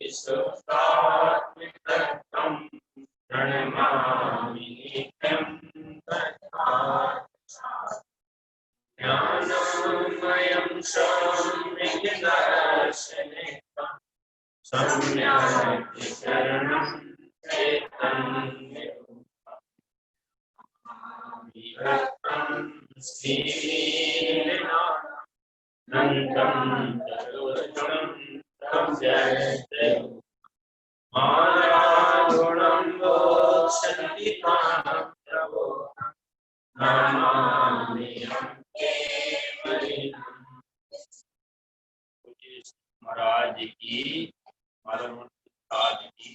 विश्वसात्मिकं प्रणमामि नित्यं ज्ञानमयं सम्यग्दर्शनेकं सम्यक् शरणं चैतन्यरूपं विभक्तं श्रीनाथं चतुर्थं मायागुणं मोक्षन्ति प्रभो नमामि महाराज की महाराज की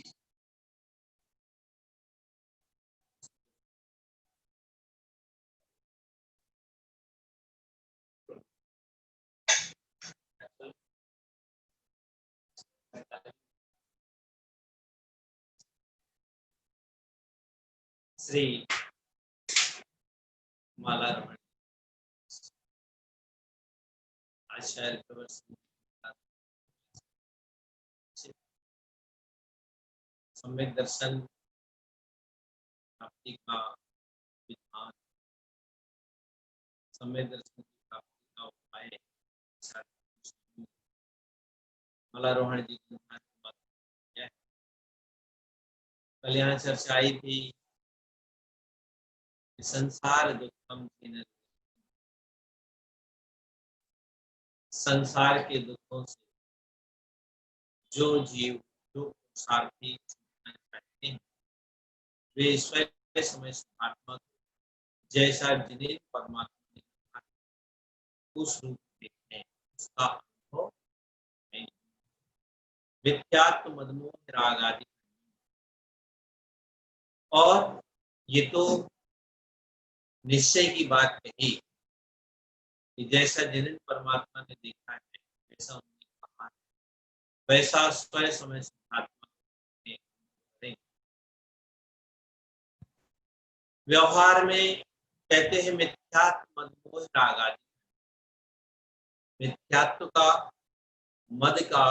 श्री माला रमण आचार्य सम्यक दर्शन प्राप्ति का विधान, सम्यक दर्शन की प्राप्ति का उपाय मालारोहण जी की कल यहाँ चर्चा आई थी। संसार दुखम, संसार के दुखों से जो जीव जो सारथी चाहते हैं वे स्वयं समय सुखात्मक जैसा जिन्हें परमात्मा ने उस रूप में उसका अनुभव है। मिथ्यात्व मदमोह राग आदि, और ये तो निश्चय की बात कही कि जैसा जिन्हें परमात्मा ने देखा है वैसा उन्होंने कहा है, वैसा स्वयं समय सुखात्मक व्यवहार में कहते हैं मिथ्यात्व मदमोह राग आदि। मिथ्यात्व का, मद का,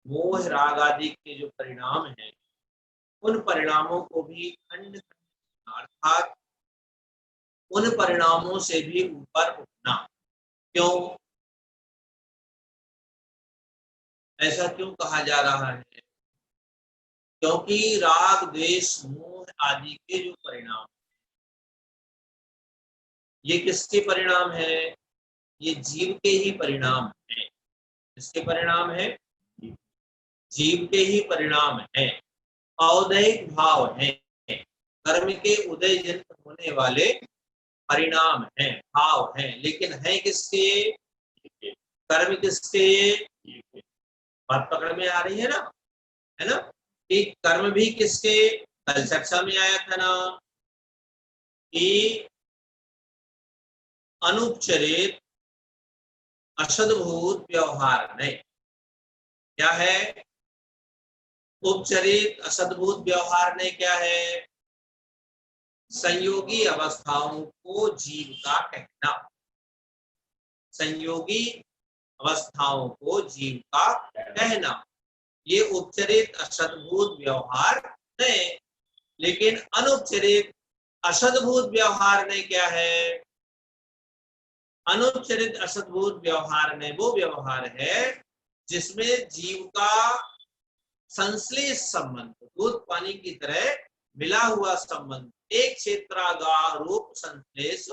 मोह राग आदि के जो परिणाम हैं उन परिणामों को भी खंड अर्थात उन परिणामों से भी ऊपर उठना। क्यों ऐसा क्यों कहा जा रहा है? क्योंकि राग द्वेष मोह आदि के जो परिणाम, ये किसके परिणाम है? ये जीव के ही परिणाम है। किसके परिणाम है? जीव के ही परिणाम है। औदैहिक भाव है, कर्म के उदय जन्म होने वाले परिणाम है, भाव है, लेकिन है किसके? कर्म किसके? बात पकड़ में आ रही है ना? है ना कि कर्म भी किसके? कल चर्चा में आया था ना कि अनुपचरित असद्भूत व्यवहार नहीं, क्या है? उपचरित असद्भूत व्यवहार ने क्या है? संयोगी अवस्थाओं को जीव का कहना। संयोगी अवस्थाओं को जीव का कहना, ये उपचरित असद्भूत व्यवहार नहीं। लेकिन अनुपचरित असद्भूत व्यवहार ने क्या है? अनुपचरित असद्भूत व्यवहार ने वो व्यवहार है जिसमें जीव का संश्लेष संबंध, दूध पानी की तरह मिला हुआ संबंध, एक क्षेत्रागार रूप संश्लेष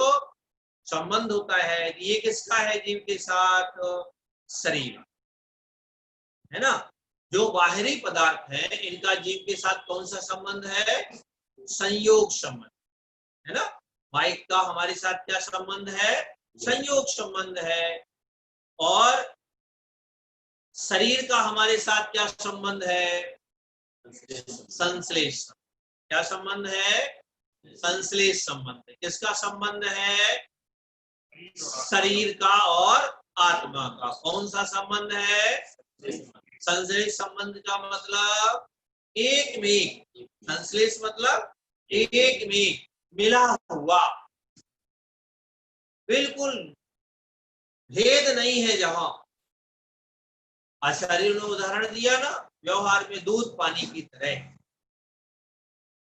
संबंध होता है। ये किसका है? जीव के साथ शरीर, है ना। जो बाहरी पदार्थ है इनका जीव के साथ कौन सा संबंध है? संयोग संबंध, है ना। माइक का हमारे साथ क्या संबंध है? संयोग संबंध है। और शरीर का हमारे साथ क्या संबंध है? संश्लेष। क्या संबंध है? संश्लेष संबंध। किसका संबंध है? शरीर का और आत्मा का। कौन सा संबंध है? संश्लेष संबंध का मतलब एक में, संश्लेष मतलब एक में मिला हुआ, बिल्कुल भेद नहीं है। जहां आचार्य ने उदाहरण दिया ना व्यवहार में दूध पानी की तरह,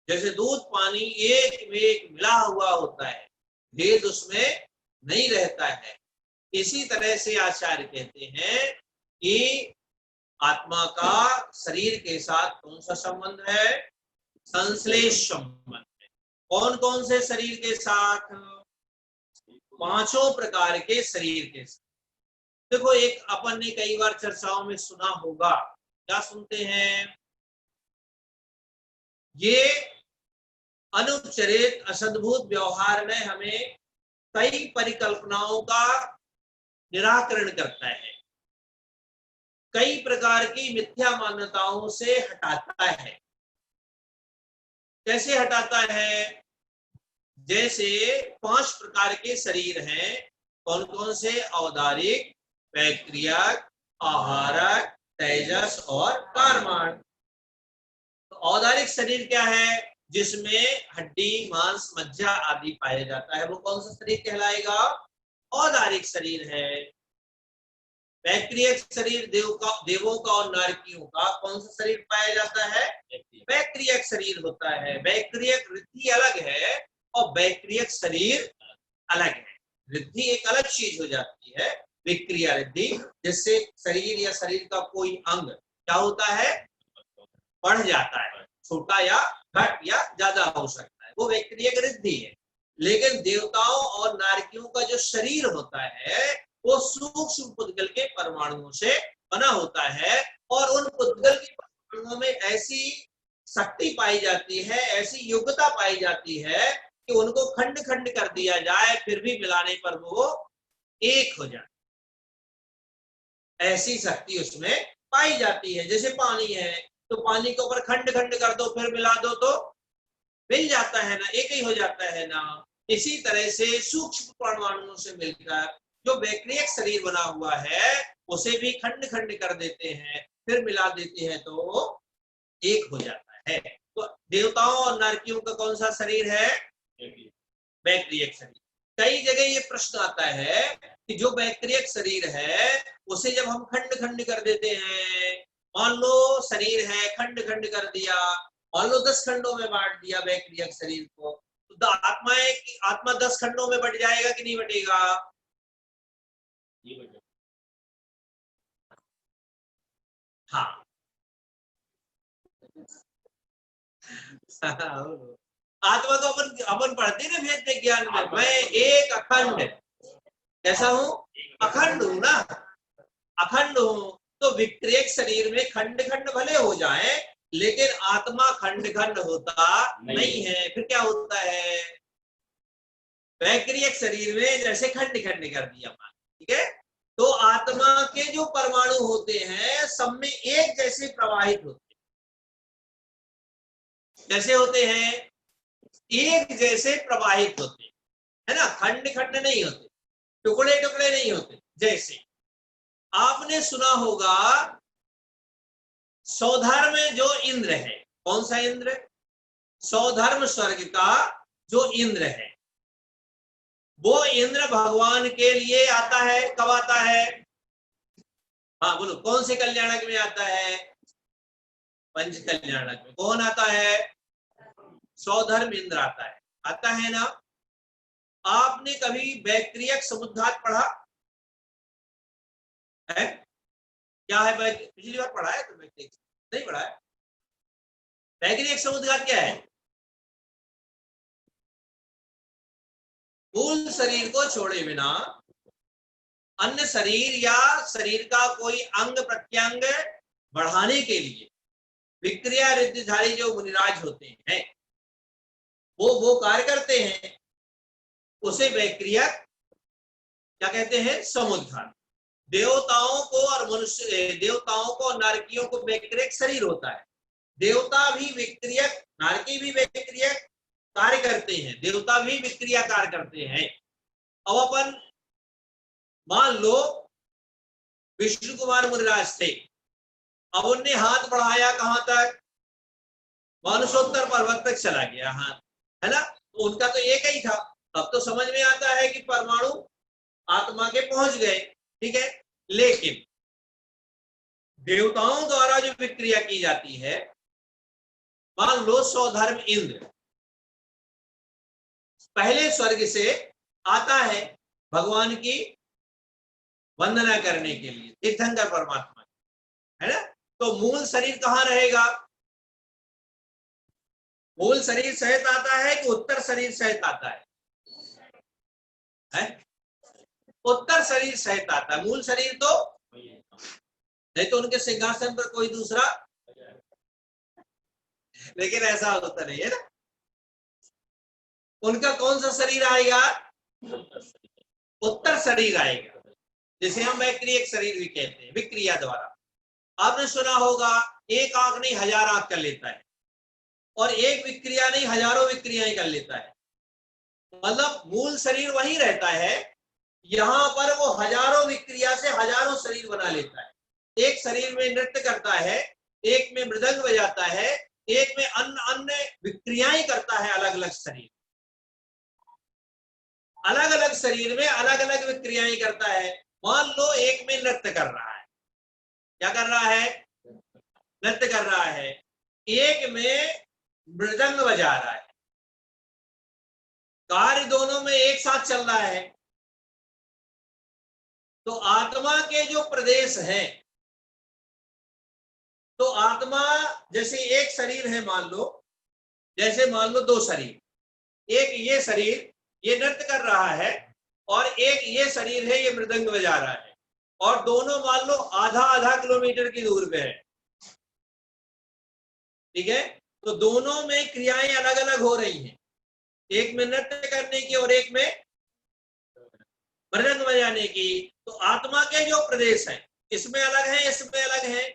जैसे दूध पानी एक में एक मिला हुआ होता है, भेद उसमें नहीं रहता है, इसी तरह से आचार्य कहते हैं कि आत्मा का शरीर के साथ कौन सा संबंध है? संश्लेष संबंध है। कौन कौन से शरीर के साथ? पांचों प्रकार के शरीर के साथ। देखो, एक अपन ने कई बार चर्चाओं में सुना होगा, क्या सुनते हैं? ये अनुपचरित असद्भुत व्यवहार में हमें कई परिकल्पनाओं का निराकरण करता है, कई प्रकार की मिथ्या मान्यताओं से हटाता है। कैसे हटाता है? जैसे 5 प्रकार के शरीर हैं, कौन कौन से? औदारिक, पैक्रियक, आहारक, तेजस और कारमान। तो औदारिक शरीर क्या है? जिसमें हड्डी, मांस, मज्जा आदि पाया जाता है, वो कौन सा शरीर कहलाएगा? औदारिक शरीर है। वैक्रियक शरीर देवों का और नारकियों का कौन सा शरीर पाया जाता है? वैक्रियक शरीर होता है। वैक्रियक रिद्धि अलग है और वैक्रियक शरीर अलग है। रिद्धि एक अलग चीज हो जाती है, विक्रिया रिद्धि, जिससे शरीर या शरीर का कोई अंग क्या होता है? बढ़ जाता है, छोटा या घट या ज्यादा हो सकता है, वो वैक्रियक रिद्धि है। लेकिन देवताओं और नारकियों का जो शरीर होता है वो सूक्ष्म पुद्गल के परमाणुओं से बना होता है, और उन पुद्गल के परमाणुओं में ऐसी शक्ति पाई जाती है, ऐसी योग्यता पाई जाती है कि उनको खंड खंड कर दिया जाए, फिर भी मिलाने पर वो एक हो जाए, ऐसी शक्ति उसमें पाई जाती है। जैसे पानी है, तो पानी के ऊपर खंड खंड कर दो, फिर मिला दो तो मिल जाता है ना, एक ही हो जाता है ना। इसी तरह से सूक्ष्म परमाणुओं से मिलकर जो वैक्रियक शरीर बना हुआ है उसे भी खंड खंड कर देते हैं, फिर मिला देते हैं तो एक हो जाता है। तो देवताओं और नारकियों का कौन सा शरीर है? वैक्रियक शरीर। कई जगह ये प्रश्न आता है कि जो वैक्रियक शरीर है उसे जब हम खंड खंड कर देते हैं, मान लो शरीर है, खंड खंड कर दिया, मान लो 10 खंडों में बांट दिया वैक्रियक शरीर को, तो आत्मा 10 खंडों में बट जाएगा कि नहीं बटेगा? हाँ आत्मा तो अपन पढ़ते ना वेद विज्ञान में, मैं एक अखंड कैसा हूं? अखंड हूं ना, अखंड हूं। तो विक्रियक शरीर में खंड खंड भले हो जाए, लेकिन आत्मा खंड खंड होता नहीं है। फिर क्या होता है? वैक्रियक शरीर में जैसे खंड खंड कर दिया, ठीक है, तो आत्मा के जो परमाणु होते हैं सब में एक जैसे प्रवाहित होते हैं। कैसे होते हैं? एक जैसे प्रवाहित होते हैं, है ना, खंड खंड नहीं होते, टुकड़े टुकड़े नहीं होते। जैसे आपने सुना होगा सौधर्म में जो इंद्र है, कौन सा इंद्र? सौधर्म स्वर्ग का जो इंद्र है, वो इंद्र भगवान के लिए आता है। कब आता है? हाँ बोलो, कौन से कल्याणक में आता है? पंच कल्याणक में। कौन आता है? सौधर्म इंद्र आता है ना। आपने कभी वैक्रियक समुद्घात पढ़ा है? क्या है? पिछली बार पढ़ा है तो वैक्रियक नहीं पढ़ा है? वैक्रियक समुद्घात क्या है? मूल शरीर को छोड़े बिना अन्य शरीर या शरीर का कोई अंग प्रत्यंग बढ़ाने के लिए विक्रिया रिद्धिधारी जो मुनिराज होते हैं वो कार्य करते हैं, उसे वैक्रियक क्या कहते हैं? समुद्घात। देवताओं को और मनुष्य, देवताओं को और नारकियों को वैक्रियक शरीर होता है। देवता भी विक्रियक, नारकी भी विक्रियक कार्य करते हैं, देवता भी विक्रिया कार्य करते हैं। अब अपन मान लो विष्णु कुमार मुनिराज थे, अब उनने हाथ बढ़ाया कहां तक? मानसोत्तर पर्वत तक चला गया हाथ, है ना। तो उनका तो एक ही था। अब तो समझ में आता है कि परमाणु आत्मा के पहुंच गए, ठीक है। लेकिन देवताओं द्वारा जो विक्रिया की जाती है, मान लो स्वधर्म इंद्र पहले स्वर्ग से आता है भगवान की वंदना करने के लिए, तीर्थंकर परमात्मा है ना। तो मूल शरीर कहाँ रहेगा? मूल शरीर सहित आता है कि उत्तर शरीर सहित आता है? उत्तर शरीर सहित आता है। मूल शरीर तो नहीं तो उनके सिंहासन पर कोई दूसरा, लेकिन ऐसा होता नहीं है ना। उनका कौन सा शरीर आएगा? उत्तर शरीर आएगा, जिसे हम वैक्रियक शरीर भी कहते हैं, विक्रिया द्वारा। आपने सुना होगा एक आंख नहीं 1000 आंख कर लेता है, और एक विक्रिया नहीं हजारों विक्रियाएं कर लेता है। मतलब मूल शरीर वही रहता है, यहां पर वो हजारों विक्रिया से हजारों शरीर बना लेता है। एक शरीर में नृत्य करता है, एक में मृदंग बजाता है, एक में अन्य अन्य विक्रियाएं करता है। अलग अलग शरीर, अलग अलग शरीर में अलग अलग विक्रियाएं करता है। मान लो एक में नृत्य कर रहा है, क्या कर रहा है? नृत्य कर रहा है। एक में मृदंग बजा रहा है। कार्य दोनों में एक साथ चल रहा है। तो आत्मा के जो प्रदेश हैं, तो आत्मा जैसे एक शरीर है, मान लो, जैसे मान लो दो शरीर, एक ये शरीर ये नृत्य कर रहा है, और एक ये शरीर है ये मृदंग बजा रहा है, और दोनों मान लो आधा आधा किलोमीटर की दूर पे है, ठीक है। तो दोनों में क्रियाएं अलग अलग हो रही हैं, एक में नृत्य करने की और एक में मृदंग बजाने की। तो आत्मा के जो प्रदेश हैं, इसमें अलग है, इसमें अलग है।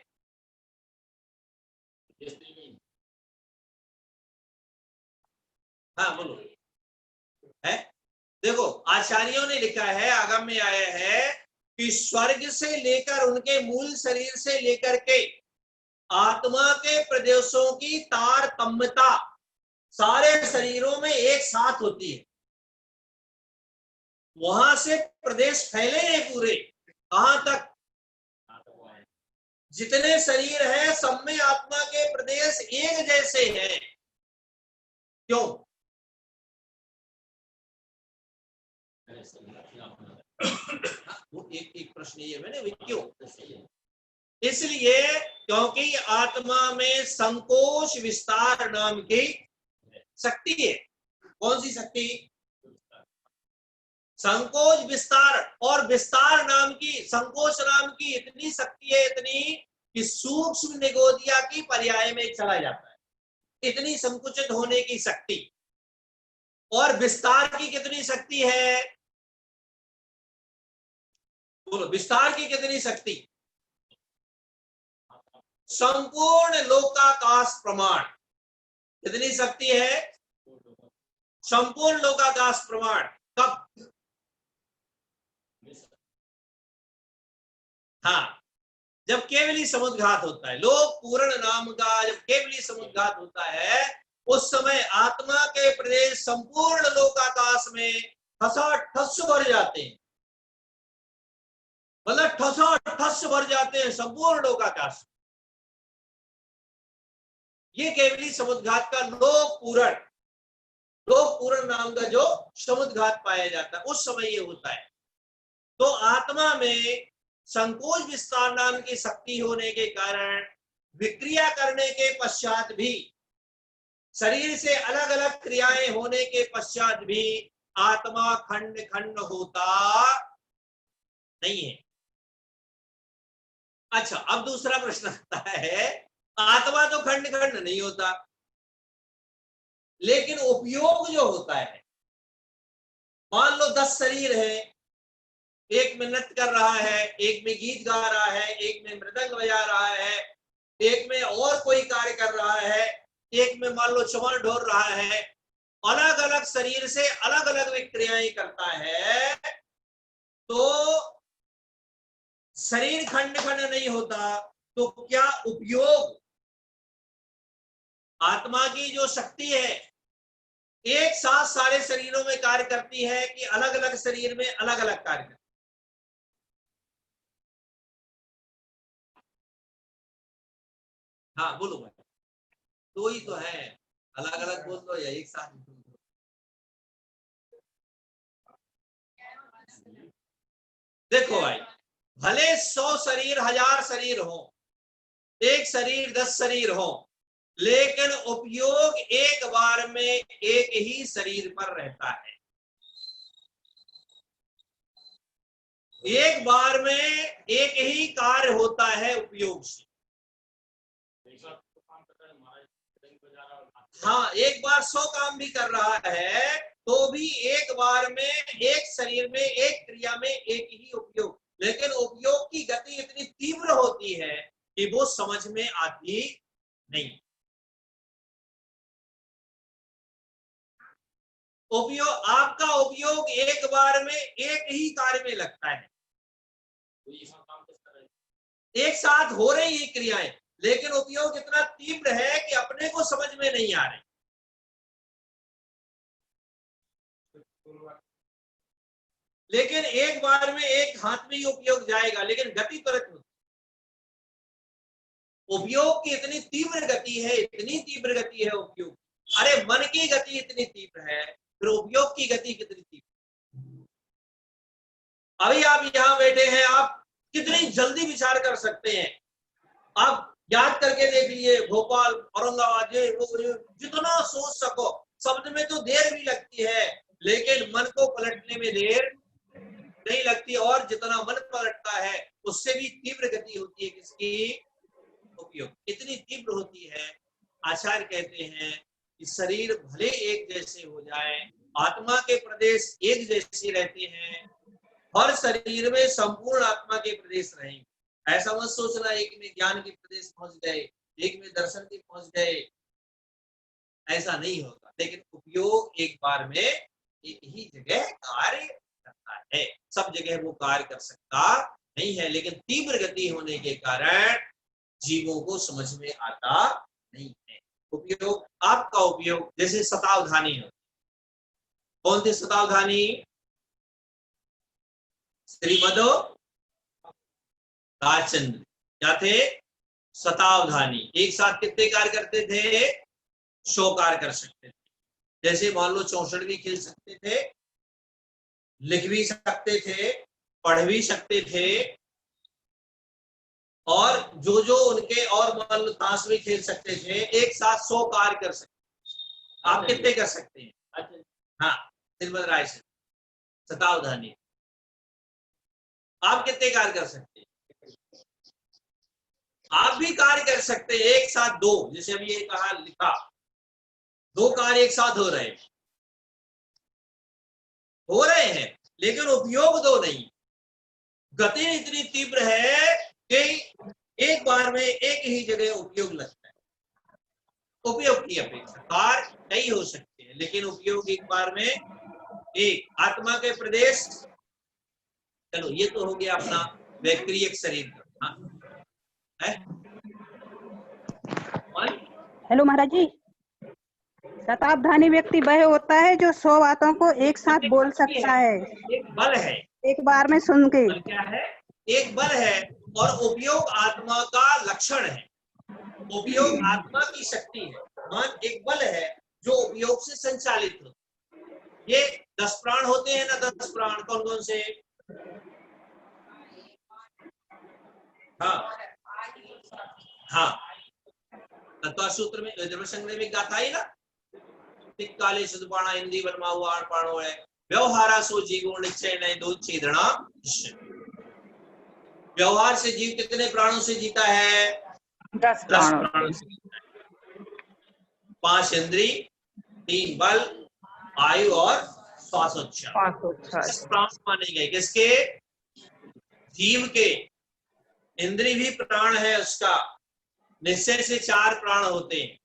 हाँ बोलो। है, देखो आचार्यों ने लिखा है, आगम में आया है कि स्वर्ग से लेकर उनके मूल शरीर से लेकर के आत्मा के प्रदेशों की तारतम्यता सारे शरीरों में एक साथ होती है। वहां से प्रदेश फैले हैं पूरे, कहां तक? जितने शरीर है सब में आत्मा के प्रदेश एक जैसे हैं। क्यों? वो एक प्रश्न ये मैंने क्यों? इसलिए क्योंकि आत्मा में संकोच विस्तार नाम की शक्ति है। कौन सी शक्ति? संकोच विस्तार। और विस्तार नाम की, संकोच नाम की इतनी शक्ति है, इतनी कि सूक्ष्म निगोदिया की पर्याय में चला जाता है, इतनी संकुचित होने की शक्ति। और विस्तार की कितनी शक्ति है? बोलो, विस्तार की कितनी शक्ति? संपूर्ण लोकाकाश प्रमाण। कितनी शक्ति है? संपूर्ण लोकाकाश प्रमाण। कब? हाँ, जब केवली समुद्घात होता है। लोक पूर्ण नाम का जब केवली समुद्घात होता है, उस समय आत्मा के प्रदेश संपूर्ण लोकाकाश में ठस भर जाते हैं। मतलब ठस भर जाते हैं संपूर्ण लोकाकाश। ये केवली समुद्घात का लोक पूर्ण नाम का जो समुद्घात पाया जाता है, उस समय ये होता है। तो आत्मा में संकोच विस्तार नाम की शक्ति होने के कारण विक्रिया करने के पश्चात भी, शरीर से अलग अलग क्रियाएं होने के पश्चात भी आत्मा खंड खंड होता नहीं है। अच्छा, अब दूसरा प्रश्न आता है, आत्मा तो खंड खंड नहीं होता, लेकिन उपयोग जो होता है, मान लो 10 शरीर है, एक में नृत्य कर रहा है, एक में गीत गा रहा है, एक में मृदंग बजा रहा है, एक में और कोई कार्य कर रहा है, एक में मान लो चमर ढोर रहा है। अलग अलग शरीर से अलग अलग विक्रियाएं करता है, तो शरीर खंड खंड नहीं होता। तो क्या उपयोग, आत्मा की जो शक्ति है एक साथ सारे शरीरों में कार्य करती है कि अलग अलग शरीर में अलग अलग कार्य करती है? हाँ बोलो भाई, दो ही तो है, अलग अलग बोल दो या एक साथ बोल दो। देखो भाई, भले 100 शरीर 1000 शरीर हो, एक शरीर 10 शरीर हो, लेकिन उपयोग एक बार में एक ही शरीर पर रहता है। एक बार में एक ही कार्य होता है उपयोग से। हाँ, एक बार 100 काम भी कर रहा है तो भी एक बार में एक शरीर में एक क्रिया में एक ही उपयोग, लेकिन उपयोग की गति इतनी तीव्र होती है कि वो समझ में आती नहीं। उपयोग, आपका उपयोग एक बार में एक ही कार्य में लगता है, एक साथ हो रही है क्रियाएं, लेकिन उपयोग इतना तीव्र है कि अपने को समझ में नहीं आ रही। लेकिन एक बार में एक हाथ में ही उपयोग जाएगा, लेकिन गति तुरंत होती। उपयोग की इतनी तीव्र गति है, इतनी तीव्र गति है उपयोग। अरे मन की गति इतनी तीव्र है, फिर उपयोग की गति कितनी तीव्र। अभी आप यहां बैठे हैं, आप कितनी जल्दी विचार कर सकते हैं, आप याद करके देख लीजिए, भोपाल, औरंगाबाद, जितना सोच सको। शब्द में तो देर भी लगती है, लेकिन मन को पलटने में देर नहीं लगती, और जितना मन पलटता है उससे भी तीव्र गति होती है किसकी, उपयोग इतनी तीव्र होती है। आचार्य कहते हैं कि शरीर भले एक जैसे हो जाए, आत्मा के प्रदेश एक जैसे रहते हैं, हर शरीर में संपूर्ण आत्मा के प्रदेश रहेंगे। ऐसा मत सोचना एक में ज्ञान के प्रदेश पहुंच गए, एक में दर्शन के पहुंच गए, ऐसा नहीं होगा। लेकिन उपयोग एक बार में एक ही जगह कार्य करता है, सब जगह वो कार्य कर सकता नहीं है, लेकिन तीव्र गति होने के कारण जीवों को समझ में आता नहीं है। उपयोग, आपका उपयोग जैसे शतावधानी हो, कौन थे शतावधानी, श्रीमद राजचंद्र क्या थे, शतावधानी। एक साथ कितने कार्य करते थे, 100 कार्य कर सकते थे। जैसे मान लो 64 भी खेल सकते थे, लिख भी सकते थे, पढ़ भी सकते थे, और जो जो उनके, और मान लो ताश भी खेल सकते थे, एक साथ 100 कार्य कर सकते। आप कितने कर सकते हैं, हाँ श्रीमद राय से शतावधानी, आप कितने कार्य कर सकते हैं, आप भी कार्य कर सकते हैं एक साथ 2, जैसे अभी ये कहा लिखा, 2 कार्य एक साथ हो रहे हैं, लेकिन उपयोग 2 नहीं। गति इतनी तीव्र है कि एक बार में एक ही जगह उपयोग लगता है। उपयोग की अपेक्षा कार्य कई हो सकते हैं, लेकिन उपयोग एक बार में एक। आत्मा के प्रदेश, चलो ये तो हो गया अपना वैक्रियक शरीर का। हेलो महाराज जी, शतावधानी व्यक्ति वह होता है जो 100 बातों को एक साथ बोल सकता है। एक बल है, एक बार में सुन के। क्या है, एक बल है, और उपयोग आत्मा का लक्षण है। उपयोग आत्मा की शक्ति है, मन एक बल है जो उपयोग से संचालित होता है। ये 10 प्राण होते हैं ना, 10 प्राण कौन कौन से, हाँ तत्व सूत्र में धर्मसंग्रह में गाथा ही ना, काले सुदपाणा इंद्री वर्मा हुआ पाणो है, व्यवहारा सो जीवो निश्चय नहीं दो छेदना। व्यवहार से जीव कितने प्राणों से जीता है, 10 प्राणों से। 5 इंद्री, 3 बल, आयु और श्वासोच्छ्वास, 10 प्राण माने गए किसके, जीव के। इंद्री भी प्राण है उसका, निश्चय से 4 प्राण होते हैं।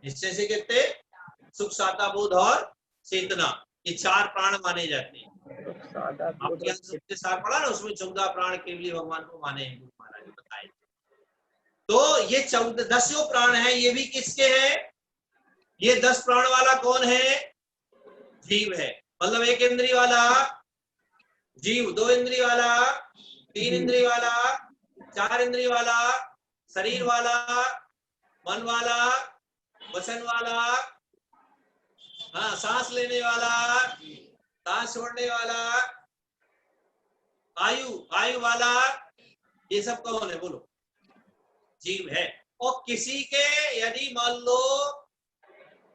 निश्चय से कितने, सुख साता बोध और चेतना, ये 4 प्राण माने जाते हैं। आपके सबसे 4 पढ़ा ना, उसमें 14 प्राण केवली भगवान को माने हैं, गुरु महाराज बताए। तो ये 14 10 प्राण है, ये भी किसके हैं, ये 10 प्राण वाला कौन है, जीव है। मतलब 1 इंद्री वाला जीव, 2 इंद्री वाला, 3 इंद्री वाला, 4 इंद्री वाला, शरीर वाला, मन वाला, वचन वाला, हाँ, सांस लेने वाला, सांस छोड़ने वाला, आयु वाला, ये सब कौन है बोलो? जीव है। और किसी के यदि मान लो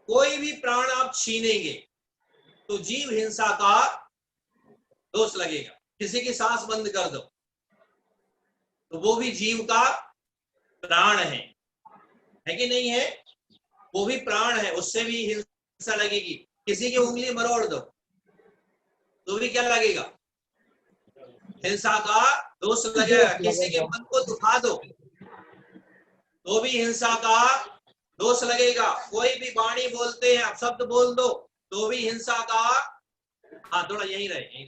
कोई भी प्राण आप छीनेंगे तो जीव हिंसा का दोष लगेगा। किसी की सांस बंद कर दो तो वो भी जीव का प्राण है कि नहीं है? वो भी प्राण है, उससे भी हिंसा लगेगी। किसी की उंगली मरोड़ दो तो भी क्या लगेगा? हिंसा का दोष लगेगा। किसी के मन को दुखा दो तो भी हिंसा का दोष लगेगा। कोई भी वाणी बोलते हैं, आप शब्द बोल दो तो भी हिंसा का, हाँ थोड़ा यहीं रहे,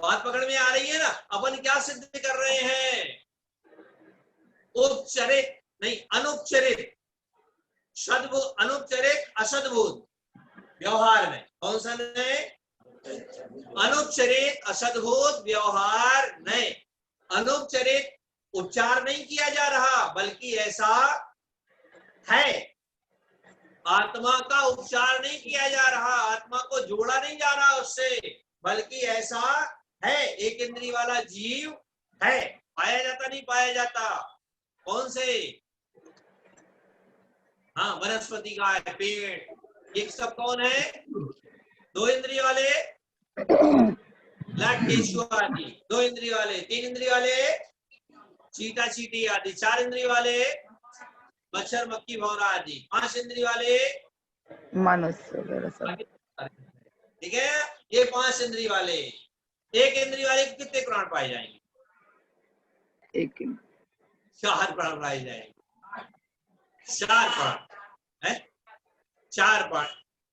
बात पकड़ में आ रही है ना? अपन क्या सिद्ध कर रहे हैं? उपचरित नहीं, अनुपचरित सद्बोध, अनुपचरित असद्बोध व्यवहार में कौन सा नहीं? अनुपचरित असद्बोध व्यवहार नहीं। अनुपचरित उच्चार नहीं किया जा रहा, बल्कि ऐसा है। आत्मा का उपचार नहीं किया जा रहा, आत्मा को जोड़ा नहीं जा रहा उससे, बल्कि ऐसा है। एक इंद्रिय वाला जीव है, पाया जाता नहीं पाया जाता? कौन से? हाँ, वनस्पति का है, पेड़, ये सब कौन है? दो इंद्रिय वाले केशु आदि, दो इंद्रिय वाले, तीन इंद्रिय वाले चीटा चीटी आदि, चार इंद्रिय वाले मच्छर मक्खी भौरा आदि, पांच इंद्रिय वाले मनुष्य। ठीक है, ये पांच इंद्रिय वाले। एक इंद्रिय वाले कितने प्राण पाए जाएंगे? एक, चार प्राण पाए जाएंगे। चार प्राण है, चार प्राण।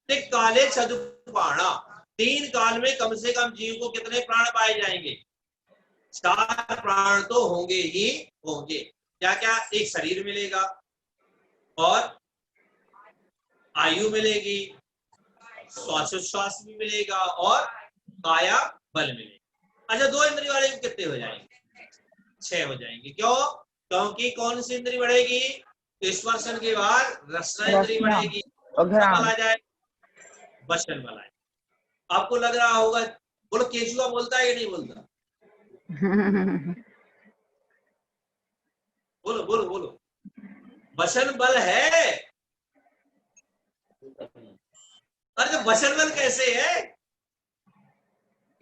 तिक काले चतुर्पाणा, तीन काल में कम से कम जीव को कितने प्राण पाए जाएंगे? चार प्राण तो होंगे ही होंगे। क्या क्या? एक शरीर मिलेगा और आयु मिलेगी, श्वासोच्छ्वास भी मिलेगा और काया बल मिलेगा। अच्छा, दो इंद्रिय वाले कितने हो जाएंगे? 6 हो जाएंगे। क्यों? क्योंकि कौन सी इंद्रिय बढ़ेगी? स्पर्शन के बाद रसना इंद्रिय बढ़ेगी, आ जाए वचन वाला है। आपको लग रहा होगा, बोलो केचुआ बोलता है या नहीं बोलता? बोलो बोलो बोलो, वचन बल है। अरे तो वचन बल कैसे है?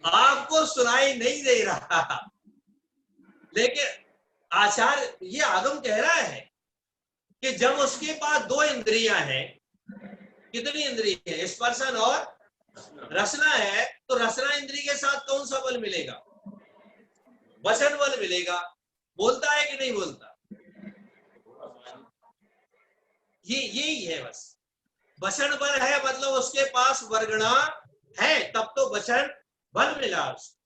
आपको सुनाई नहीं दे रहा, लेकिन आचार्य ये आगम कह रहा है कि जब उसके पास दो इंद्रियां हैं, कितनी इंद्रिय है? स्पर्शन और रसना है, तो रसना इंद्रिय के साथ कौन सा बल मिलेगा? वचन बल मिलेगा। बोलता है कि नहीं बोलता? यही है बस। वचन बल है मतलब उसके पास वर्गणा है, तब तो वचन बल मिला उसको।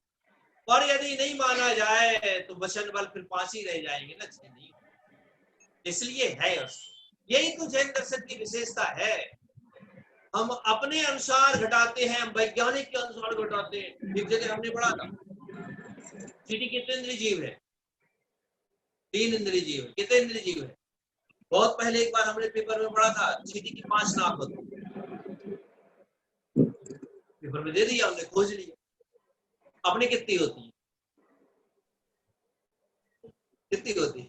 और यदि नहीं माना जाए तो वचन बल फिर 5 ही रह जाएंगे ना, 6 नहीं। इसलिए है उसको। यही तो जैन दर्शन की विशेषता है। हम अपने अनुसार घटाते हैं, वैज्ञानिक के अनुसार घटाते हैं। एक जगह हमने पढ़ा था, चींटी कितने इंद्रिय जीव है? 3 इंद्रिय जीव है। कितने इंद्रिय जीव है? बहुत पहले एक बार हमने पेपर में पढ़ा था, चींटी की 5 नाक होती। पेपर में दे दिया, हमने खोज लिया। अपनी कितनी होती है? कितनी होती है?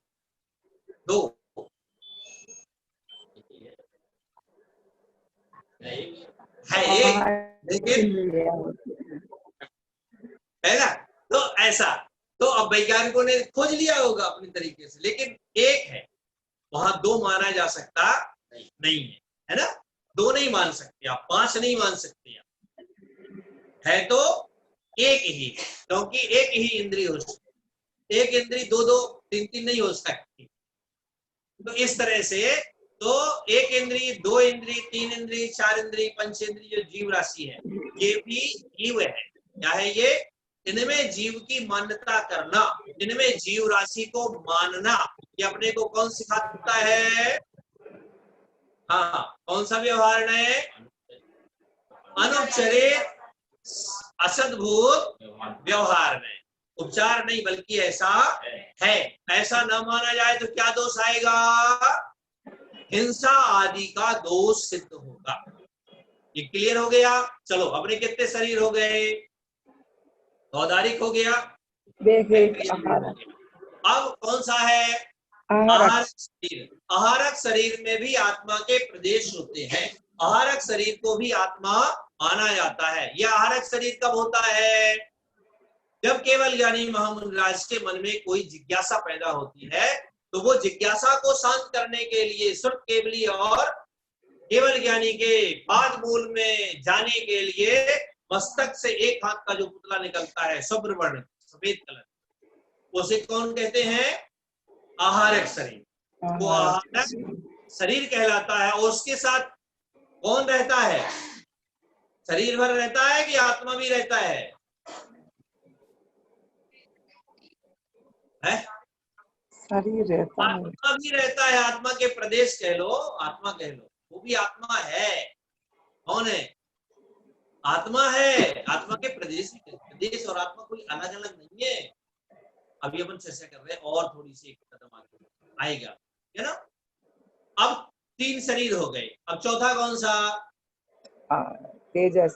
2 है, एक, लेकिन है ना? तो ऐसा तो अब वैज्ञानिकों ने खोज लिया होगा अपने तरीके से, लेकिन एक है, वहां 2 माना जा सकता नहीं है ना? 2 नहीं मान सकते आप, 5 नहीं मान सकते आप, है तो एक ही, क्योंकि एक ही इंद्रिय हो सकती। एक इंद्रिय 2-2 3-3 नहीं हो सकती। तो इस तरह से तो एक इंद्रिय, 2 इंद्रिय, 3 इंद्रिय, 4 इंद्रिय, 5 इंद्रिय जो जीव राशि है, ये भी जीव है। क्या है ये? इनमें जीव की मान्यता करना, इनमें जीव राशि को मानना, ये अपने को कौन सिखाता है? हाँ, कौन सा व्यवहार है? अनुपचरित असद्भूत व्यवहार में। उपचार नहीं बल्कि ऐसा है। ऐसा न माना जाए तो क्या दोष आएगा? हिंसा आदि का दोष सिद्ध होगा। ये क्लियर हो गया? चलो, अपने कितने शरीर हो गए? औदारिक हो गया, अब कौन सा है? आहारक शरीर। आहारक शरीर में भी आत्मा के प्रदेश होते हैं। आहारक शरीर को भी आत्मा माना जाता है। यह आहारक शरीर कब होता है? जब केवल ज्ञानी महामुनिराज के मन में कोई जिज्ञासा पैदा होती है, तो वो जिज्ञासा को शांत करने के लिए श्रुत केवली और केवल ज्ञानी के पाद मूल में जाने के लिए मस्तक से एक हाथ का जो पुतला निकलता है शुभ्रवर्ण सफेद कलर, उसे कौन कहते हैं? आहारक शरीर। वो आहारक शरीर कहलाता है। और उसके साथ कौन रहता है? शरीर भर रहता है कि आत्मा भी रहता है? शरीर रहता है, आत्मा भी रहता है। आत्मा के प्रदेश कह लो, आत्मा कह लो, वो भी आत्मा है। कौन है? आत्मा है। आत्मा के प्रदेश प्रदेश और आत्मा कोई अलग अलग नहीं है। अभी अपन चर्चा कर रहे हैं और थोड़ी सी एक कदम आगे आएगा, है ना? अब 3 शरीर हो गए। अब चौथा कौन सा? तेजस।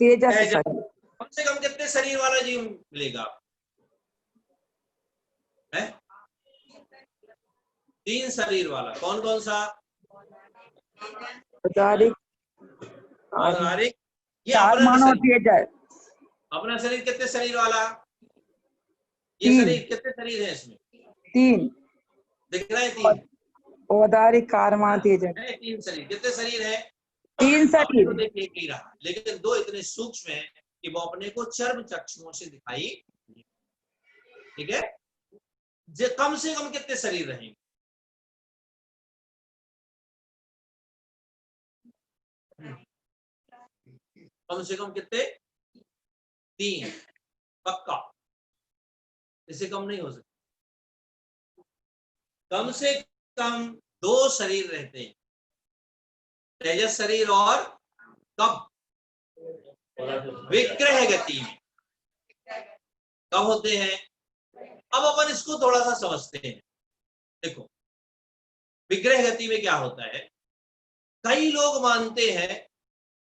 तेजस शरीर। कम से कम कितने शरीर वाला जीव मिलेगा? है 3 शरीर वाला। कौन कौन सा? औदारिक, ये अपना शरीर। तेजस। अपना शरीर कितने शरीर वाला? ये शरीर कितने शरीर है इसमें? 3 दिख रहा है? 3। औदारिक, कारमान, तेजस। 3 शरीर। कितने शरीर है? 3 शरीर। तो देखिए ही रहा, लेकिन 2 इतने सूक्ष्म हैं कि वो अपने को चर्म चक्षुओं से दिखाई। ठीक है? कम से कम कितने शरीर रहेंगे? कम से कम कितने? 3 पक्का, इससे कम नहीं हो सकता। कम से कम 2 शरीर रहते हैं, तेजस शरीर और कब? विग्रह गति में कब होते हैं? अब अपन इसको थोड़ा सा समझते हैं। देखो, विग्रह गति में क्या होता है? कई लोग मानते हैं,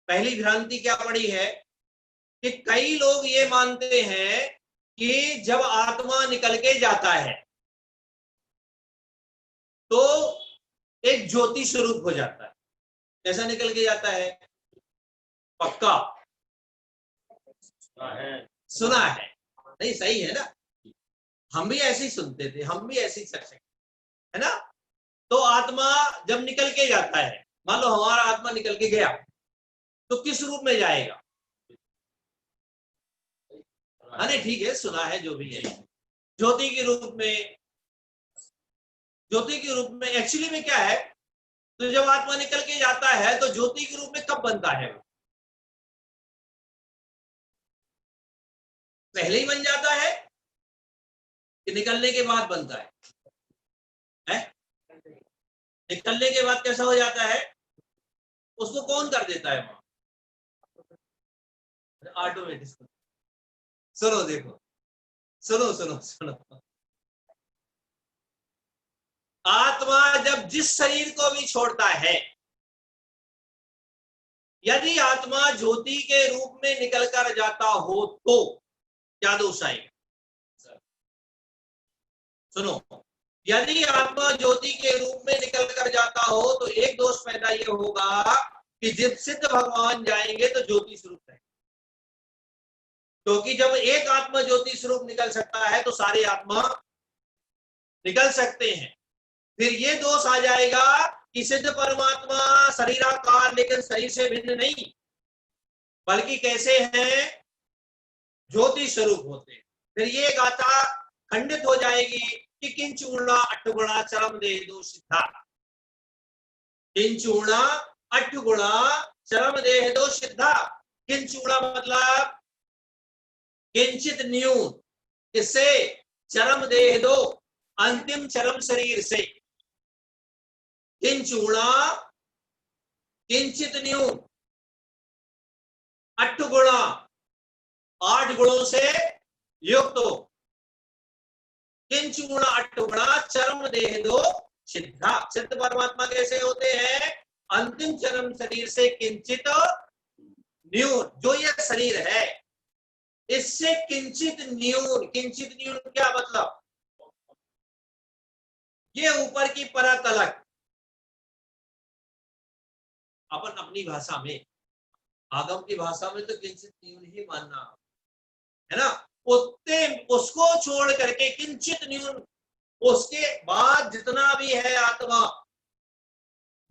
पहली भ्रांति क्या पड़ी है कि कई लोग ये मानते हैं कि जब आत्मा निकल के जाता है तो एक ज्योति स्वरूप हो जाता है। कैसा निकल के जाता है? पक्का सुना है? नहीं, सही है ना? हम भी ऐसे ही सुनते थे, हम भी ऐसे ही चर्चा है ना? तो आत्मा जब निकल के जाता है, मान लो हमारा आत्मा निकल के गया, तो किस रूप में जाएगा? अरे ठीक है, सुना है, जो भी है, ज्योति के रूप में। ज्योति के रूप में एक्चुअली में क्या है? तो जब आत्मा निकल के जाता है तो ज्योति के रूप में कब बनता है? पहले ही बन जाता है कि निकलने के बाद बनता है? निकलने के बाद कैसा हो जाता है? उसको कौन कर देता है? ऑटोमेटिक। सुनो, देखो, सुनो सुनो सुनो। आत्मा जब जिस शरीर को भी छोड़ता है, यदि आत्मा ज्योति के रूप में निकल कर जाता हो तो क्या दोष आएगा? सुनो, यदि आत्मा ज्योति के रूप में निकल कर जाता हो तो एक दोष पैदा ये होगा कि जब सिद्ध भगवान जाएंगे तो ज्योति स्वरूप है। क्योंकि जब एक आत्मा ज्योति स्वरूप निकल सकता है तो सारे आत्मा निकल सकते हैं। फिर ये दोष आ जाएगा कि सिद्ध परमात्मा शरीराकार लेकिन शरीर से भिन्न नहीं, बल्कि कैसे हैं? ज्योति स्वरूप होते हैं। फिर ये गाथा खंडित हो जाएगी कि किंचूर्णा अट्ठगुणा चरम देह दो सिद्धा। किंचूर्णा अट्ठगुणा चरम देह दो सिद्धा। किंचूर्णा मतलब किंचित न्यून, किससे? चरम देह दो, अंतिम चरम शरीर से। किंचूर्णा किंचित न्यून, 8 गुणा 8 गुणों से युक्त हो। किंचूण अट्टुगुणा चरम देह दो सिद्धा। सिद्ध परमात्मा कैसे होते हैं? अंतिम चरम शरीर से किंचित न्यून, जो ये शरीर है इससे किंचित न्यून। किंचित न्यून क्या मतलब? ये ऊपर की परत अलग। अपन अपनी भाषा में, आगम की भाषा में तो किंचित न्यून ही मानना है ना। उतने उसको छोड़ करके किंचित न्यून, उसके बाद जितना भी है आत्मा,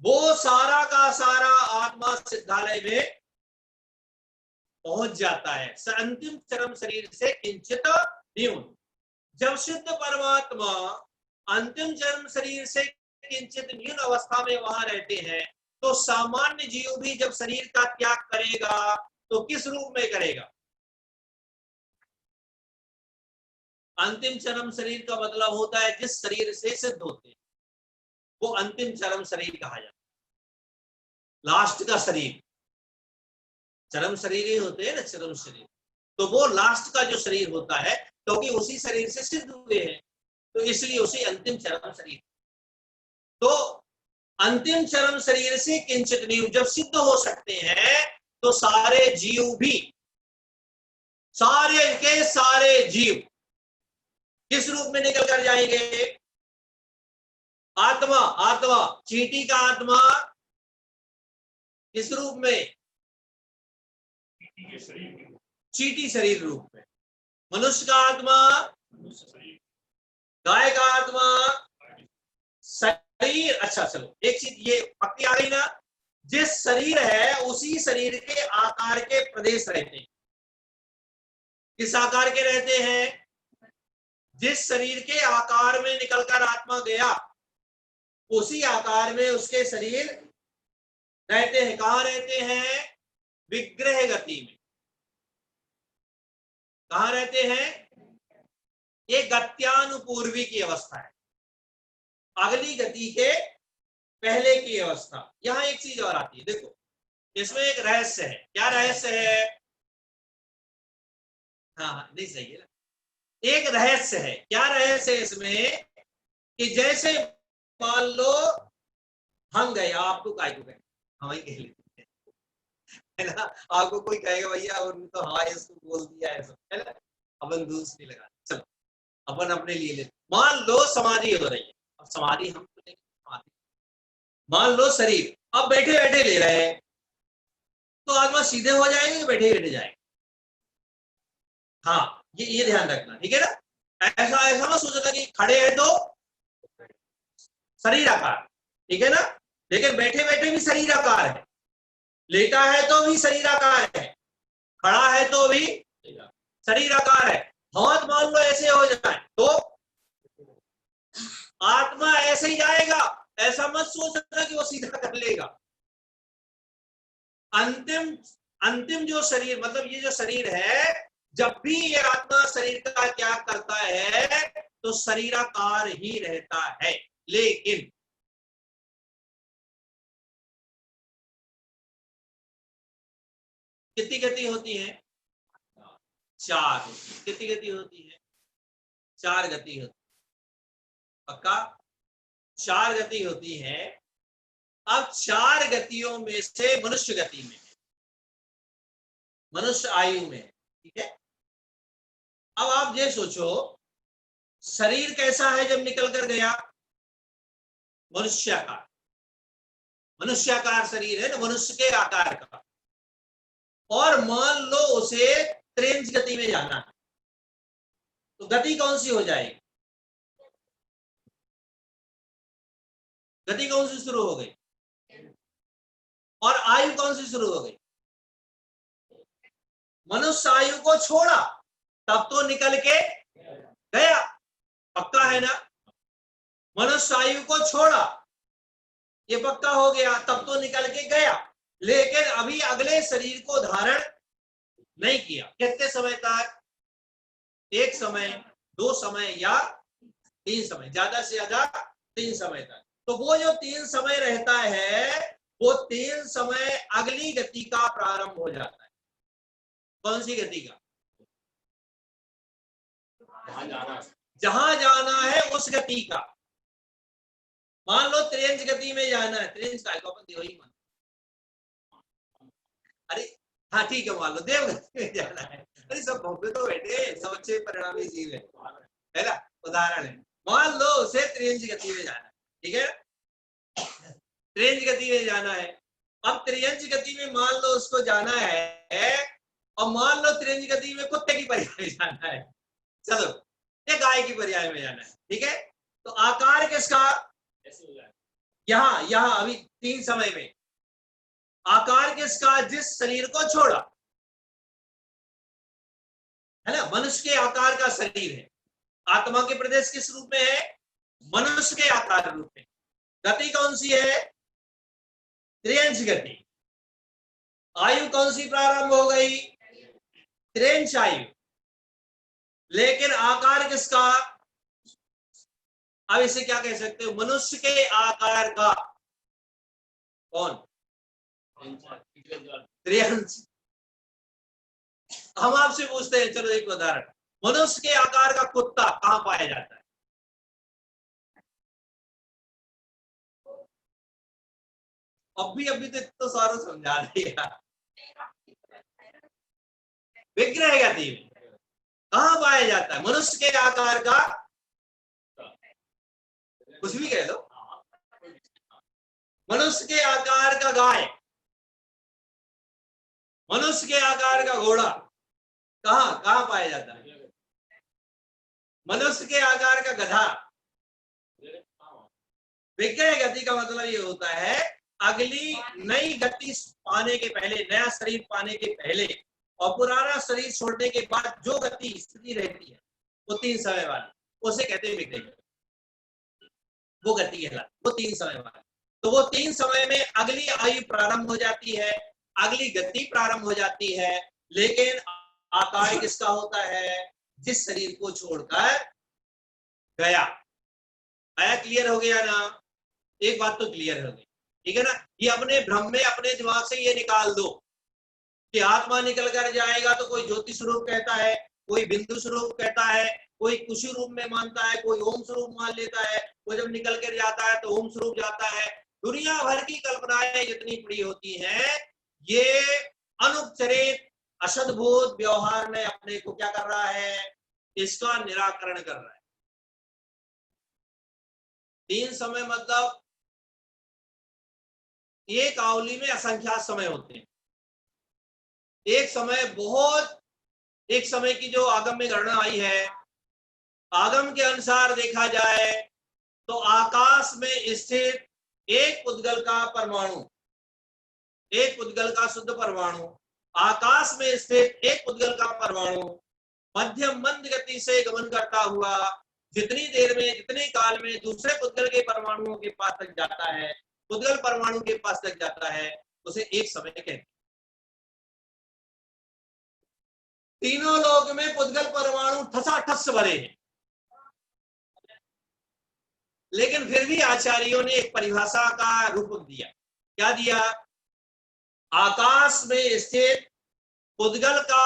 वो सारा का सारा आत्मा सिद्धालय में पहुंच जाता है अंतिम चरम शरीर से किंचित न्यून। जब सिद्ध परमात्मा अंतिम चरम शरीर से किंचित न्यून अवस्था में वहां रहते हैं, तो सामान्य जीव भी जब शरीर का त्याग करेगा तो किस रूप में करेगा? अंतिम चरम शरीर का मतलब होता है जिस शरीर से सिद्ध होते हैं, वो अंतिम चरम शरीर कहा जाता है। लास्ट का शरीर, चरम शरीर ही होते हैं ना, चरम शरीर। तो वो लास्ट का जो शरीर होता है, क्योंकि उसी शरीर से सिद्ध हुए हैं, तो इसलिए उसे अंतिम चरम शरीर। तो अंतिम चरम शरीर से किंचित न्यून जब सिद्ध हो सकते हैं, तो सारे जीव भी, सारे के सारे जीव किस रूप में निकल कर जाएंगे? आत्मा, आत्मा, चींटी का आत्मा किस रूप में? चींटी शरीर रूप में। मनुष्य का आत्मा, गाय का आत्मा, शरीर। अच्छा चलो एक चीज ये पक्की आ गई ना, जिस शरीर है उसी शरीर के आकार के प्रदेश रहते हैं। किस आकार के रहते हैं? जिस शरीर के आकार में निकलकर आत्मा गया, उसी आकार में उसके शरीर रहते हैं। कहां रहते हैं? विग्रह गति में। कहां रहते हैं? ये गत्यानुपूर्वी की अवस्था है, अगली गति के पहले की अवस्था। यहां एक चीज और आती है, देखो इसमें एक रहस्य है। क्या रहस्य है? हाँ नहीं सही है ना, एक रहस्य है। क्या रहस्य है इसमें? कि जैसे मान लो हम गए, आपको काय को गए, हम ही कह लेते है ना। आपको कोई कहेगा भैया उन्होंने तो हाँ इसको बोल दिया है सब, है ना। अपन दूसरी लगा, चलो अपन अपने लिए लेते। मान लो समाधि हो रही है, अब समाधि हम तो लेंगे समाधि। मान लो शरीर अब बैठे बैठे ले रहे हैं, तो आत्मा सीधे हो जाएंगे, बैठे बैठे जाएंगे। हाँ ये ध्यान रखना, ठीक है ना। ऐसा ऐसा ना सोचना कि खड़े हैं तो शरीर आकार, ठीक है ना, लेकिन बैठे बैठे भी शरीर आकार है, लेटा है तो भी शरीर आकार है, खड़ा है तो भी शरीर आकार है। हाथ मान लो ऐसे हो जाए तो आत्मा ऐसे ही जाएगा। ऐसा मत सोचना कि वो सीधा कर लेगा। अंतिम जो शरीर, मतलब ये जो शरीर है, जब भी ये आत्मा शरीर का त्याग करता है तो शरीराकार ही रहता है। लेकिन कितनी गति होती है? 4। कितनी गति होती है? 4 गति होती है। पक्का 4 गति होती है। अब 4 गतियों में से मनुष्य गति में, मनुष्य आयु में, ठीक है। अब आप ये सोचो शरीर कैसा है जब निकल कर गया? मनुष्याकार, मनुष्याकार शरीर है ना, मनुष्य के आकार का। और मान लो उसे त्रिंज गति में जाना है, तो गति कौन सी हो जाएगी? गति कौन सी शुरू हो गई? और आयु कौन सी शुरू हो गई? मनुष्य आयु को छोड़ा तब तो निकल के गया, पक्का है ना। मनुष्य आयु को छोड़ा, ये पक्का हो गया, तब तो निकल के गया। लेकिन अभी अगले शरीर को धारण नहीं किया। कितने समय तक? 1 समय, 2 समय या 3 समय, ज्यादा से ज्यादा 3 समय तक। तो वो जो 3 समय रहता है, वो 3 समय अगली गति का प्रारंभ हो जाता है। कौन सी गति का? जहां जाना है उस गति का। मान लो त्रियंच गति में जाना है, त्रियंच का अपन देवही मान, अरे हाँ ठीक है, मान लो देव गति में जाना है। अरे सब भोगे तो बैठे, सब अच्छे परिणामी जीव है ना, उदाहरण है। मान लो उसे त्रियंच गति में जाना है, ठीक है, त्रियंच गति में जाना है। अब त्रियंच गति में मान लो उसको जाना है, और मान लो त्रियंच गति में कुत्ते की पर्याय में जाना है, चलो ये गाय की पर्याय में जाना है, ठीक है। तो आकार किसका, यहां अभी 3 समय में आकार किसका, जिस शरीर को छोड़ा, है ना, मनुष्य के आकार का शरीर है। आत्मा के प्रदेश किस रूप में है, मनुष्य के आकार रूप में। गति कौन सी है, त्रियंच गति। आयु कौन सी प्रारंभ हो गई, त्रियंच आयु। लेकिन आकार किसका, अब इसे क्या कह सकते हो, मनुष्य के आकार का कौन, त्रियंच। हम आपसे पूछते हैं, चलो एक उदाहरण, मनुष्य के आकार का कुत्ता कहां पाया जाता है, अभी तो सारा समझा दिया। विग्रह गति में कहां पाया जाता है, मनुष्य के आकार का, कुछ भी कह दो, मनुष्य के आकार का गाय, मनुष्य के आकार का घोड़ा कहां पाया जाता है, मनुष्य के आकार का गधा। विग्रह गति का मतलब ये होता है, अगली नई गति पाने के पहले, नया शरीर पाने के पहले और पुराना शरीर छोड़ने के बाद जो गति स्थिति रहती है, वो 3 समय वाली, उसे कहते हैं विग्रह गति। वो गति है, वो 3 समय वाली। तो वो 3 समय में अगली आयु प्रारंभ हो जाती है, अगली गति प्रारंभ हो जाती है, लेकिन आकार किसका होता है, जिस शरीर को छोड़कर गया। आया, क्लियर हो गया ना, एक बात तो क्लियर हो गई, ठीक है ना। ये अपने भ्रम में अपने दिमाग से ये निकाल दो कि आत्मा निकल कर जाएगा तो कोई ज्योति स्वरूप कहता है, कोई बिंदु स्वरूप कहता है, कोई कुछ रूप में मानता है, कोई ओम स्वरूप मान लेता है, वो जब निकल कर जाता है तो ओम स्वरूप जाता है। दुनिया भर की कल्पनाएं जितनी पड़ी होती हैं, ये अनुपचरित असद्भुत व्यवहार में अपने को क्या कर रहा है, इसका निराकरण कर रहा है। 3 समय मतलब एक आवली में असंख्यात समय होते हैं। एक समय की जो आगम में गणना आई है, आगम के अनुसार देखा जाए तो आकाश में स्थित एक पुद्गल का परमाणु, एक पुद्गल का शुद्ध परमाणु, आकाश में स्थित एक पुद्गल का परमाणु मध्यम मंद गति से गमन करता हुआ जितनी देर में, जितने काल में दूसरे पुद्गल के परमाणुओं के पास तक जाता है, पुद्गल परमाणु के पास तक जाता है, उसे एक समय कहते हैं। तीनों लोक में पुद्गल परमाणु ठसाठस भरे हैं, लेकिन फिर भी आचार्यों ने एक परिभाषा का रूप दिया। क्या दिया, आकाश में स्थित पुद्गल का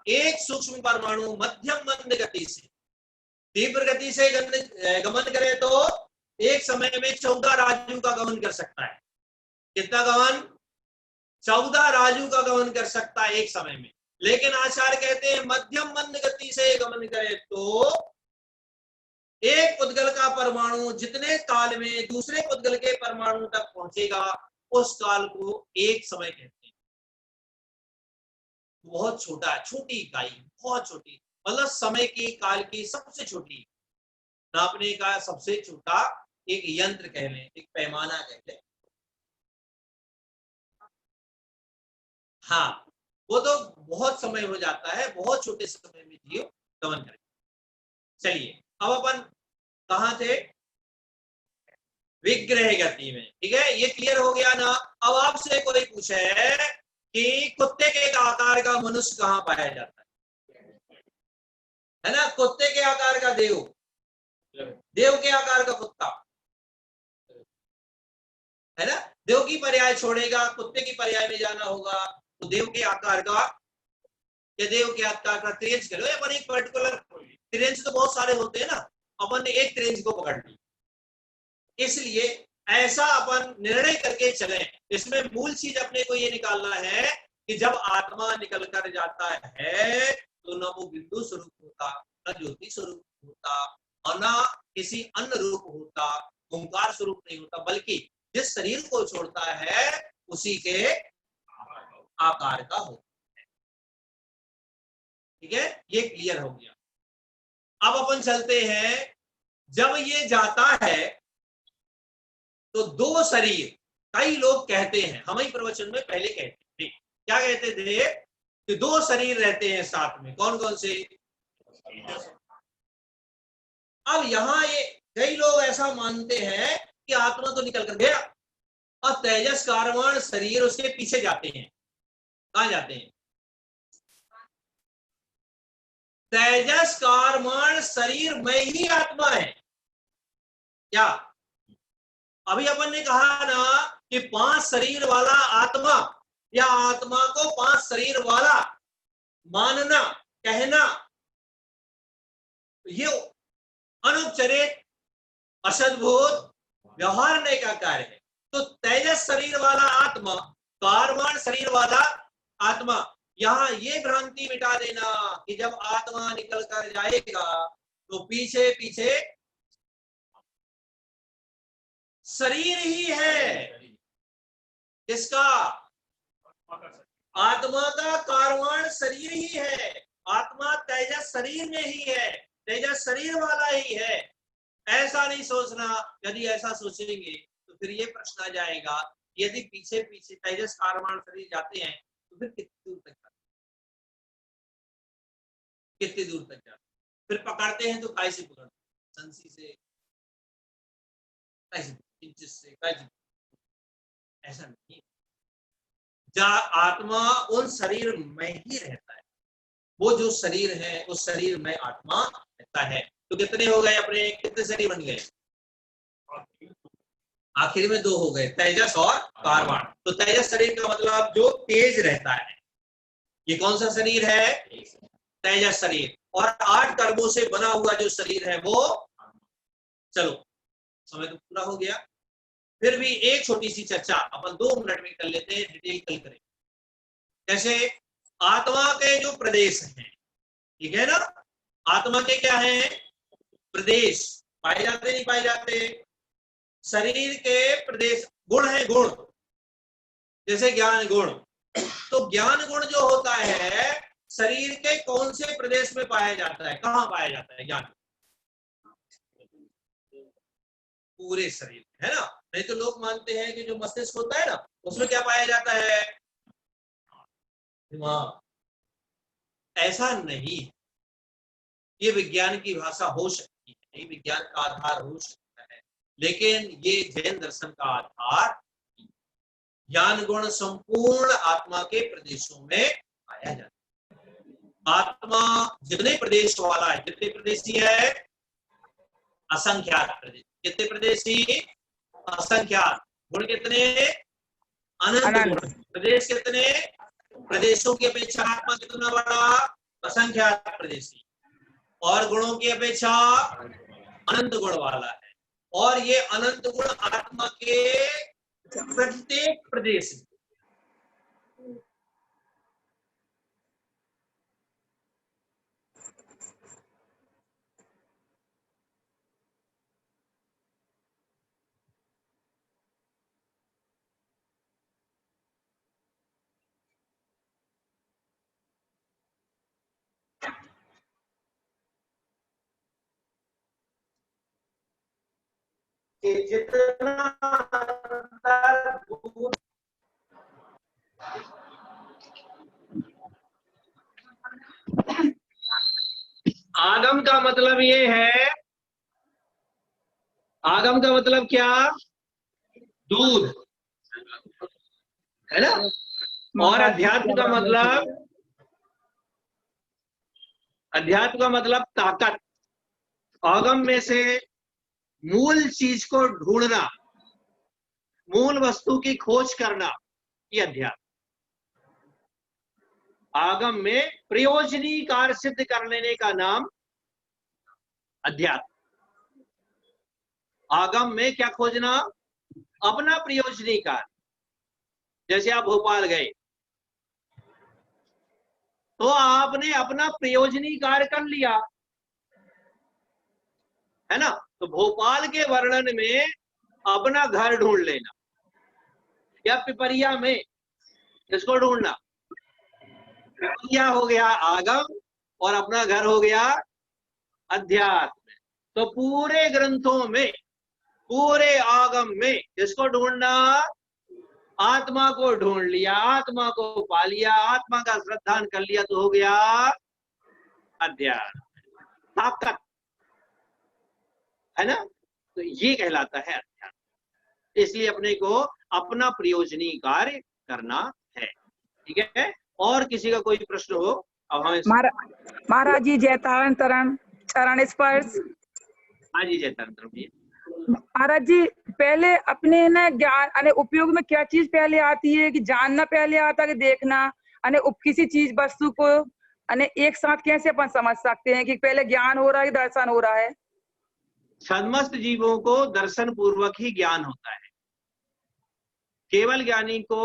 एक सूक्ष्म परमाणु मध्यम मंद गति से तीव्र गति से गमन करे तो एक समय में 14 राजू का गमन कर सकता है। कितना गमन, 14 राजू का गमन कर सकता है एक समय में। लेकिन आचार्य कहते हैं मध्यम मंद गति से गमन करे तो एक पुद्गल का परमाणु जितने काल में दूसरे पुद्गल के परमाणु तक पहुंचेगा, उस काल को एक समय कहते हैं। बहुत छोटा, छोटी इकाई, बहुत छोटी, मतलब समय की काल की सबसे छोटी नापने का सबसे छोटा एक यंत्र कह लें, एक पैमाना कह लें। हाँ, वो तो बहुत समय हो जाता है, बहुत छोटे समय में जीव गमन करें। चलिए अब अपन कहां थे, विग्रह गति में, ठीक है, ये क्लियर हो गया ना। अब आपसे कोई पूछे कि कुत्ते के आकार का मनुष्य कहां पाया जाता है ना, कुत्ते के आकार का देव, देव के आकार का कुत्ता, है ना। देव की पर्याय छोड़ेगा, कुत्ते की पर्याय में जाना होगा, तो देव के आकार का या देव के आकार का त्रियंच करो, या पर एक पर्टिकुलर त्रियंच तो बहुत सारे होते हैं ना, अपन ने एक रेंज को पकड़ ली। इसलिए ऐसा अपन निर्णय करके चले। इसमें मूल चीज अपने को ये निकालना है कि जब आत्मा निकल कर जाता है तो न वो बिंदु स्वरूप होता, न ज्योति स्वरूप होता, और न किसी अन्य रूप होता, ओंकार स्वरूप नहीं होता, बल्कि जिस शरीर को छोड़ता है उसी के आकार का होता है। ठीक है, ये क्लियर हो गया। अब अपन चलते हैं, जब ये जाता है तो दो शरीर, कई लोग कहते हैं, हम ही प्रवचन में पहले कहते थे, क्या कहते थे कि दो शरीर रहते हैं साथ में। कौन कौन से? अब यहां ये कई लोग ऐसा मानते हैं कि आत्मा तो निकल कर गया और तेजस कारवाण शरीर उसके पीछे जाते हैं। कहां जाते हैं? तेजस कारवाण शरीर में ही आत्मा है क्या? अभी अपन ने कहा ना कि 5 शरीर वाला आत्मा, या आत्मा को 5 शरीर वाला मानना, कहना, ये अनुपचरित असद्भुत व्यवहार का कार्य है। तो तेजस शरीर वाला आत्मा, कारवाण शरीर वाला आत्मा, यहां ये भ्रांति मिटा देना कि जब आत्मा निकल कर जाएगा तो पीछे पीछे शरीर ही है। किसका? आत्मा का कारवाण शरीर ही है। आत्मा तेजस शरीर में ही है, तेजस शरीर वाला ही है। ऐसा नहीं सोचना। यदि ऐसा सोचेंगे तो फिर ये प्रश्न आ जाएगा, यदि पीछे पीछे तेजस कारवाण शरीर जाते हैं तो फिर कितनी दूर तक जाते, कितनी दूर तक जाते? फिर पकड़ते हैं तो काय से पकड़ते? संसी से, कैसे, इंचिस से, कैसे? ऐसा नहीं। आत्मा उन शरीर में ही रहता है। वो जो शरीर है उस शरीर में आत्मा रहता है। तो कितने हो गए अपने? कितने शरीर बन गए? आखिर में 2 हो गए, तेजस और कारवाण। तो तेजस शरीर का मतलब जो तेज रहता है। ये कौन सा शरीर है? तेजस शरीर। और 8 कर्मों से बना हुआ जो शरीर है वो, चलो समय तो पूरा हो गया, फिर भी एक छोटी सी चर्चा अपन 2 मिनट में कर लेते हैं, डिटेल कल करें। जैसे आत्मा के जो प्रदेश हैं, ठीक है ना, आत्मा के क्या है? प्रदेश पाए जाते नहीं पाए जाते? शरीर के प्रदेश, गुण है, गुण, जैसे ज्ञान गुण। तो ज्ञान गुण जो होता है शरीर के कौन से प्रदेश में पाया जाता है? कहां पाया जाता है ज्ञान? पूरे शरीर में, है ना। नहीं तो लोग मानते हैं कि जो मस्तिष्क होता है ना उसमें क्या पाया जाता है? दिमाग। ऐसा नहीं, ये विज्ञान की भाषा हो सकती है, ये विज्ञान का आधार हो सकता है, लेकिन ये जैन दर्शन का आधार, ज्ञान गुण संपूर्ण आत्मा के प्रदेशों में पाया जाता है। आत्मा जितने प्रदेश वाला है, कितने प्रदेशी है? असंख्यात प्रदेश। कितने प्रदेशी? असंख्यात। गुण कितने? अनंत गुण। प्रदेश कितने? प्रदेशों की अपेक्षा आत्मा कितना बड़ा? असंख्यात प्रदेशी। और गुणों की अपेक्षा अनंत गुण वाला है। और ये अनंत गुण आत्मा के प्रत्येक प्रदेश में, जितना आगम का मतलब ये है, आगम का मतलब क्या? दूध, है ना। और अध्यात्म का मतलब, अध्यात्म का मतलब ताकत। आगम में से मूल चीज को ढूंढना, मूल वस्तु की खोज करना, ये अध्यात्म। आगम में प्रयोजनी कार्य सिद्ध कर लेने का नाम अध्यात्म। आगम में क्या खोजना? अपना प्रयोजनी कार्य। जैसे आप भोपाल गए तो आपने अपना प्रयोजनी कार्य कर लिया, है ना? तो भोपाल के वर्णन में अपना घर ढूंढ लेना, या पिपरिया में इसको ढूंढना। पिपरिया हो गया आगम और अपना घर हो गया अध्यात्म। तो पूरे ग्रंथों में, पूरे आगम में इसको ढूंढना, आत्मा को ढूंढ लिया, आत्मा को पा लिया, आत्मा का श्रद्धान कर लिया, तो हो गया अध्यात्म, ताकत, है ना? तो ये कहलाता है अध्यात्म। इसलिए अपने को अपना प्रयोजनी कार्य करना है। ठीक है? और किसी का कोई प्रश्न हो? अब हमें महाराज जी जयतारण चरण स्पर्श। हाँ जी जयतंत्र जी। महाराज जी पहले अपने ना ज्ञान अने उपयोग में क्या चीज पहले आती है? कि जानना पहले आता है कि देखना? अने किसी चीज वस्तु को अने एक साथ कैसे अपन समझ सकते हैं कि पहले ज्ञान हो रहा है, दर्शन हो रहा है? सदमस्त जीवों को दर्शन पूर्वक ही ज्ञान होता है। केवल ज्ञानी को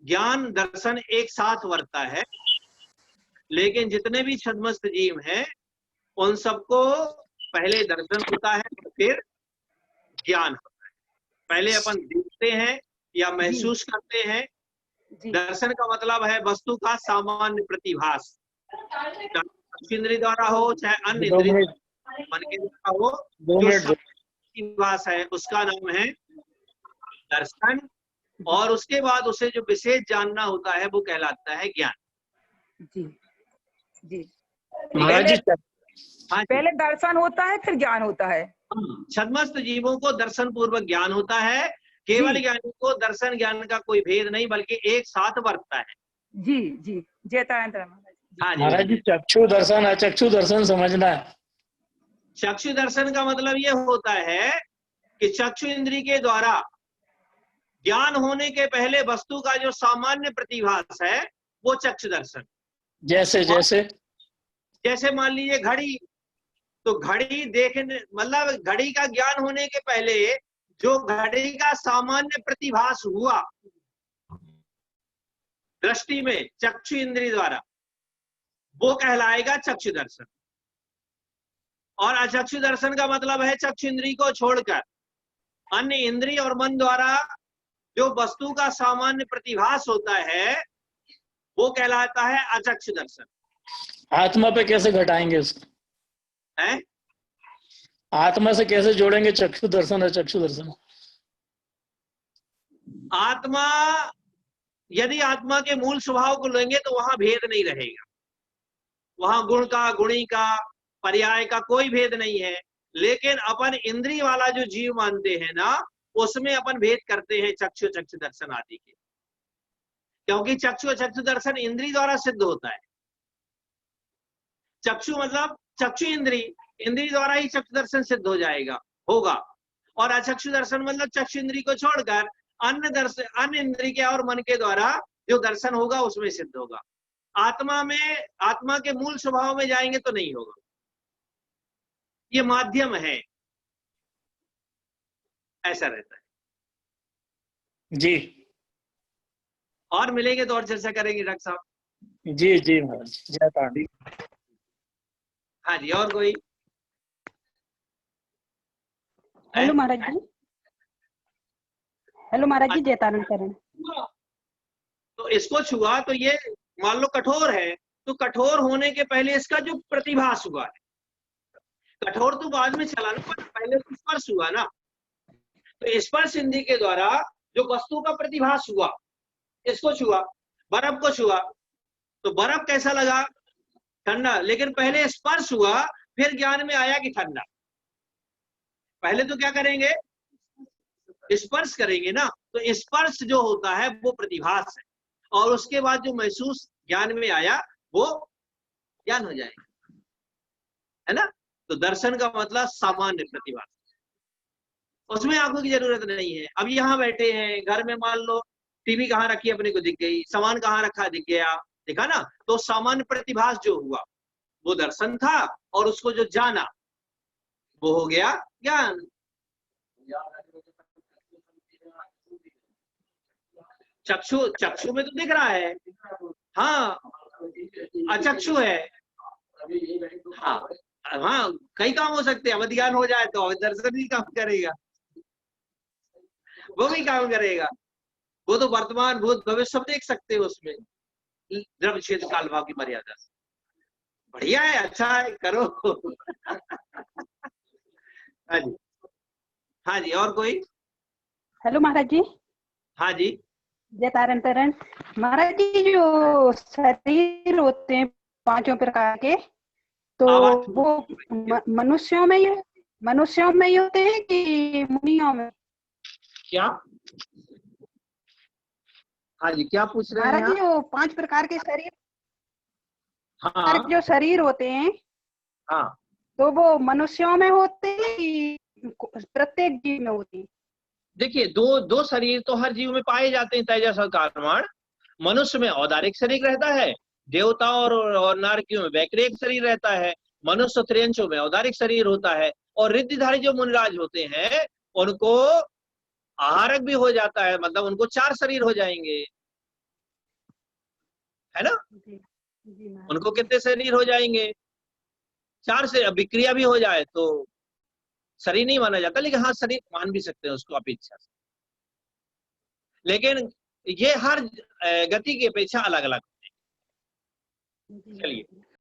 ज्ञान दर्शन एक साथ वर्ता है, लेकिन जितने भी सदमस्त जीव हैं उन सबको पहले दर्शन होता है, फिर ज्ञान होता है। पहले अपन देखते हैं या महसूस करते हैं। दर्शन का मतलब है वस्तु का सामान्य प्रतिभास, चाहे इंद्रिय द्वारा हो चाहे अन्य इंद्रिय मन के द्वारा हो, जो प्रतिभास है उसका नाम है दर्शन। और उसके बाद उसे जो विशेष जानना होता है वो कहलाता है ज्ञान। जी जी। पहले दर्शन होता है फिर ज्ञान होता है। सदमस्त जीवों को दर्शन पूर्वक ज्ञान होता है। केवल ज्ञानी को दर्शन ज्ञान का कोई भेद नहीं, बल्कि एक साथ वर्तता है। जी जी जयतारण। हाँ जी महाराज जी चक्षु दर्शन अचक्षु दर्शन समझना है। चक्षु दर्शन का मतलब ये होता है कि चक्षु इंद्रिय के द्वारा ज्ञान होने के पहले वस्तु का जो सामान्य प्रतिभास है वो चक्षु दर्शन। जैसे जैसे जैसे मान लीजिए घड़ी, तो घड़ी देखने मतलब घड़ी का ज्ञान होने के पहले जो घड़ी का सामान्य प्रतिभास हुआ दृष्टि में चक्षु इंद्रिय द्वारा, वो कहलाएगा चक्षु दर्शन। और अचक्षु दर्शन का मतलब है चक्षु इंद्रिय को छोड़कर अन्य इंद्रिय और मन द्वारा जो वस्तु का सामान्य प्रतिभास होता है वो कहलाता है अचक्षु दर्शन। आत्मा पे कैसे घटाएंगे उसको? है आत्मा से कैसे जोड़ेंगे चक्षु दर्शन और चक्षु दर्शन? आत्मा, यदि आत्मा के मूल स्वभाव को लेंगे तो वहां भेद नहीं रहेगा। वहां गुण का, गुणी का, पर्याय का कोई भेद नहीं है। लेकिन अपन इंद्रिय वाला जो जीव मानते हैं ना, उसमें अपन भेद करते हैं चक्षु चक्षु दर्शन आदि के, क्योंकि चक्षु चक्षु दर्शन इंद्रिय द्वारा सिद्ध होता है। चक्षु मतलब चक्षु इंद्रिय, इंद्रिय द्वारा ही चक्षु दर्शन सिद्ध हो जाएगा, होगा। और अचक्षु दर्शन मतलब चक्षु इंद्रिय को छोड़कर अन्य दर्शन, अन्य इंद्रिय के और मन के द्वारा जो दर्शन होगा उसमें सिद्ध होगा। आत्मा में, आत्मा के मूल स्वभाव में जाएंगे तो नहीं होगा। ये माध्यम है, ऐसा रहता है जी। और मिलेंगे तो और चर्चा करेंगे डॉक्टर साहब। जी जी महाराज जयतारण। हाँ जी, और कोई? हेलो महाराज जी। हेलो महाराज जी जयतारण करण। तो इसको छुआ तो ये मान लो कठोर है, तो कठोर होने के पहले इसका जो प्रतिभास हुआ है, कठोर तो बाद में चला ना, पहले तो स्पर्श हुआ ना। तो स्पर्श इंद्रिय के द्वारा जो वस्तु का प्रतिभास हुआ, इसको छुआ, बर्फ को छुआ, तो बर्फ कैसा लगा? ठंडा। लेकिन पहले स्पर्श हुआ, फिर ज्ञान में आया कि ठंडा। पहले तो क्या करेंगे? स्पर्श करेंगे ना। तो स्पर्श जो होता है वो प्रतिभास है, और उसके बाद जो महसूस ज्ञान में आया वो ज्ञान हो जाएगा, है ना। तो दर्शन का मतलब सामान्य प्रतिभास, उसमें आंखों की जरूरत नहीं है। अब यहाँ बैठे हैं घर में, मान लो टीवी कहाँ रखी अपने को दिख गई, सामान कहाँ रखा दिख गया, देखा ना। तो सामान्य प्रतिभास जो हुआ वो दर्शन था, और उसको जो जाना वो हो गया ज्ञान। चक्षु, चक्षु में तो दिख रहा है, हाँ अचक्षु है, हाँ हाँ कई काम हो सकते हैं। अवध ज्ञान हो जाए तो अवध दर्शन भी काम करेगा, वो भी काम करेगा, वो तो वर्तमान भूत भविष्य सब देख सकते हो उसमें, द्रव्य क्षेत्र काल भाव की मर्यादा से। बढ़िया है, अच्छा है, करो। हाँ जी, हाँ जी, और कोई? हेलो महाराज जी। हाँ जी, जय तारण तारण। महाराज जी, जो शरीर होते हैं पांचों प्रकार के, तो आवाज वो मनुष्यों में ही होते हैं कि मुनियों में? क्या? हाँ जी, क्या पूछ रहे हैं महाराज जी, आप? जो 5 प्रकार के शरीर, हाँ जो शरीर होते हैं, हाँ, तो वो मनुष्यों में होते हैं कि प्रत्येक जीव में होते हैं? देखिए दो शरीर तो हर जीव में पाए जाते हैं, तेजस और कार्बन। मनुष्य में औदारिक शरीर रहता है, देवता और नारकियों में वैक्रिक शरीर रहता है, मनुष्य त्रियंशों में औदारिक शरीर होता है, और रिद्धिधारी जो मुनिराज होते हैं उनको आहारक भी हो जाता है, मतलब उनको 4 शरीर हो जाएंगे, है ना? जी जी महाराज। उनको कितने शरीर हो जाएंगे? 4 से। अब विक्रिया भी हो जाए तो शरीर नहीं माना जाता, लेकिन हाँ शरीर मान भी सकते हैं उसको अपेक्षा से, लेकिन ये हर गति की अपेक्षा अलग अलग। जी चलिए। महाराज।